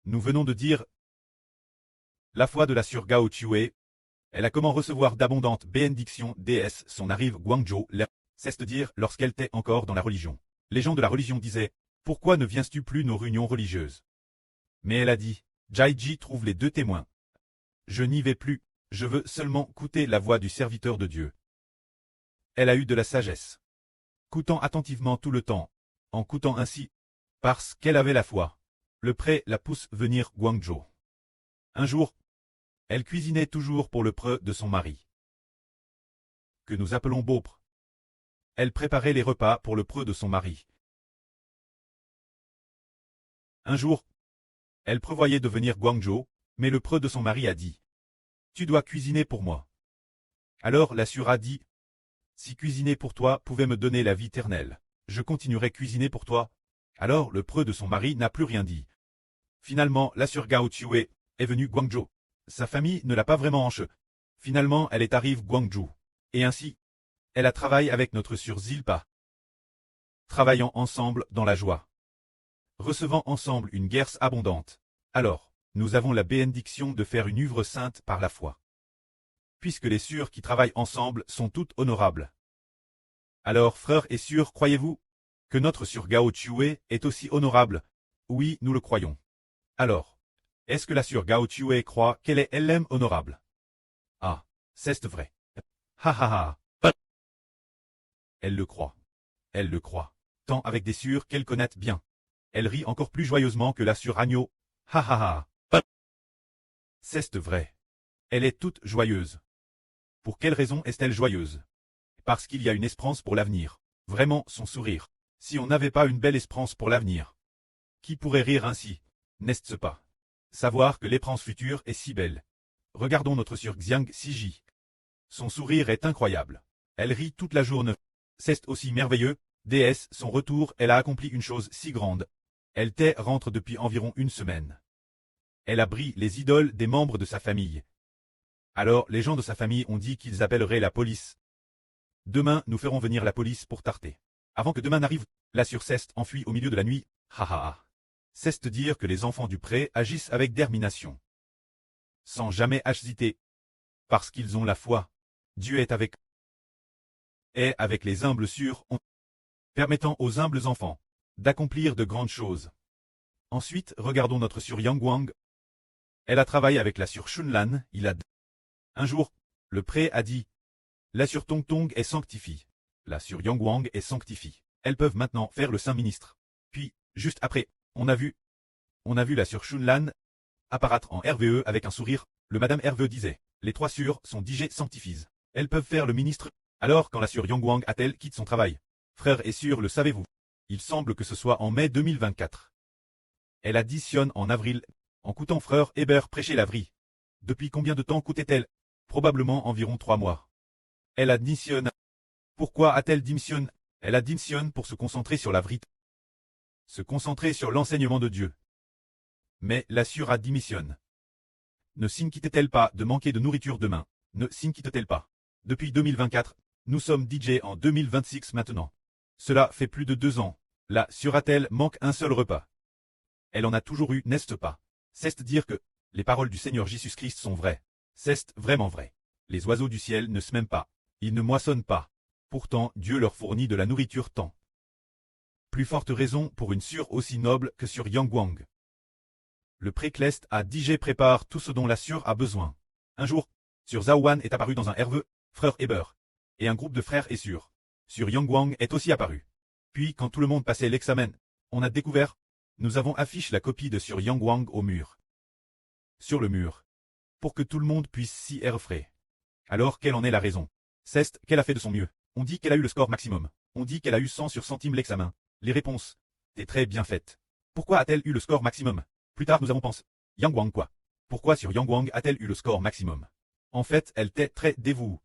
Nous venons de dire la foi de la Sœur Gao Chue. Elle a comment recevoir d'abondantes bénédictions déesse son arrive Guangzhou, c'est-à-dire lorsqu'elle était encore dans la religion. Les gens de la religion disaient « Pourquoi ne viens-tu plus nos réunions religieuses ?» Mais elle a dit « Jaiji trouve les deux témoins. Je n'y vais plus, je veux seulement écouter la voix du serviteur de Dieu. » Elle a eu de la sagesse. Écoutant attentivement tout le temps, en écoutant ainsi, parce qu'elle avait la foi. Le pré la pousse venir Guangzhou. Un jour, elle cuisinait toujours pour le preux de son mari, que nous appelons Beaupre. Elle préparait les repas pour le preux de son mari. Un jour, elle prévoyait de venir Guangzhou, mais le preux de son mari a dit « Tu dois cuisiner pour moi. » Alors la Sœur a dit « Si cuisiner pour toi pouvait me donner la vie éternelle, je continuerai cuisiner pour toi. » Alors le preux de son mari n'a plus rien dit. Finalement, la Sœur Gao Chue est venue Guangzhou. Sa famille ne l'a pas vraiment enche. Finalement, elle est arrivée Guangzhou. Et ainsi, elle a travaillé avec notre Sœur Zilpa. Travaillant ensemble dans la joie. Recevant ensemble une guerre abondante. Alors, nous avons la bénédiction de faire une œuvre sainte par la foi. Puisque les sœurs qui travaillent ensemble sont toutes honorables. Alors, frères et sœurs, croyez-vous que notre Sœur Gao Chue est aussi honorable? Oui, nous le croyons. Alors, est-ce que la Sœur Gao Chue croit qu'elle est elle-même honorable? Ah, c'est vrai. Ha ha ha. Elle le croit. Elle le croit. Tant avec des sœurs qu'elle connaît bien. Elle rit encore plus joyeusement que la Sœur Agneau. Ha ha ha. C'est vrai. Elle est toute joyeuse. Pour quelle raison est-elle joyeuse? Parce qu'il y a une espérance pour l'avenir. Vraiment, son sourire. Si on n'avait pas une belle espérance pour l'avenir, qui pourrait rire ainsi, n'est-ce pas? Savoir que l'espérance future est si belle. Regardons notre Sœur Xiang Siji. Son sourire est incroyable. Elle rit toute la journée. C'est aussi merveilleux. Déesse, son retour, elle a accompli une chose si grande. Elle rentre depuis environ une semaine. Elle a brisé les idoles des membres de sa famille. Alors les gens de sa famille ont dit qu'ils appelleraient la police. Demain, nous ferons venir la police pour tarter. Avant que demain n'arrive, la Sœur Ceste enfuit au milieu de la nuit. Ha ha ha. C'est dire que les enfants du pré agissent avec détermination. Sans jamais hésiter. Parce qu'ils ont la foi. Dieu est avec les humbles sœurs, permettant aux humbles enfants d'accomplir de grandes choses. Ensuite, regardons notre Sœur Yang Guang. Elle a travaillé avec la Sœur Shunlan, Un jour, le pré a dit « La Sœur Tong Tong est sanctifiée. La Sœur Yang Guang est sanctifiée. Elles peuvent maintenant faire le Saint Ministre. » Puis, juste après, on a vu la Sœur Shunlan apparaître en RVE avec un sourire. Le Madame RVE disait « Les trois sœurs sont digées sanctifiées. Elles peuvent faire le ministre. » Alors quand la Sœur Yang Guang a-t-elle quitté son travail? Frères et sœurs, le savez-vous? Il semble que ce soit en mai 2024. Elle additionne en avril, en coûtant frère Hébert prêcher la vie. Depuis combien de temps coûtait-elle? Probablement environ 3 mois. Elle additionne. Pourquoi a-t-elle démissionné? Elle additionne pour se concentrer sur la vérité. Se concentrer sur l'enseignement de Dieu. Mais la Sœur a démissionné. Ne s'inquiète-t-elle pas de manquer de nourriture demain? Ne s'inquiète-t-elle pas? Depuis 2024, nous sommes DJ en 2026 maintenant. Cela fait plus de 2 ans. La Sœur a-t-elle manque un seul repas? Elle en a toujours eu, n'est-ce pas? C'est dire que les paroles du Seigneur Jésus-Christ sont vraies. C'est vraiment vrai. Les oiseaux du ciel ne sèment pas. Ils ne moissonnent pas. Pourtant, Dieu leur fournit de la nourriture tant. Plus forte raison pour une sœur aussi noble que Sœur Yang Guang. Le précleste a DJ prépare tout ce dont la sœur a besoin. Un jour, Sœur Zhaowan est apparue dans un RV, frère Heber, et un groupe de frères et sœurs. Sœur Yang Guang est aussi apparue. Puis, quand tout le monde passait l'examen, on a découvert, nous avons affiché la copie de Sœur Yang Guang au mur. Sur le mur. Pour que tout le monde puisse s'y erfrer. Alors, quelle en est la raison? C'est qu'elle a fait de son mieux. On dit qu'elle a eu le score maximum. On dit qu'elle a eu 100 sur centime l'examen. Les réponses. T'es très bien faites. Pourquoi a-t-elle eu le score maximum? Plus tard nous avons pensé. Yang Guang quoi? Pourquoi Sœur Yang Guang a-t-elle eu le score maximum? En fait, elle était très dévouée.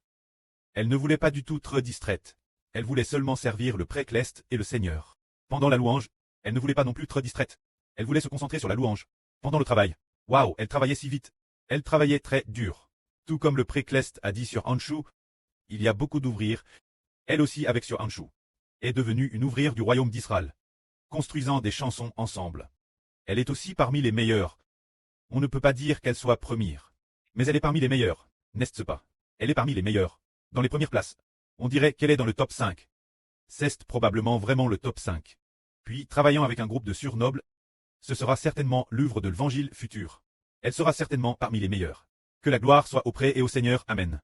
Elle ne voulait pas du tout être distraite. Elle voulait seulement servir le précleste et le Seigneur. Pendant la louange, elle ne voulait pas non plus être distraite. Elle voulait se concentrer sur la louange. Pendant le travail. Waouh, elle travaillait si vite. Elle travaillait très dur. Tout comme le précleste a dit sur Anshu, il y a beaucoup d'ouvriers. Elle aussi avec sur Anshu. Est devenue une ouvrière du royaume d'Israël. Construisant des chansons ensemble. Elle est aussi parmi les meilleures. On ne peut pas dire qu'elle soit première. Mais elle est parmi les meilleures, n'est-ce pas? Elle est parmi les meilleures. Dans les premières places. On dirait qu'elle est dans le top 5. C'est probablement vraiment le top 5. Puis, travaillant avec un groupe de surnobles, ce sera certainement l'œuvre de l'évangile futur. Elle sera certainement parmi les meilleures. Que la gloire soit auprès et au Seigneur. Amen.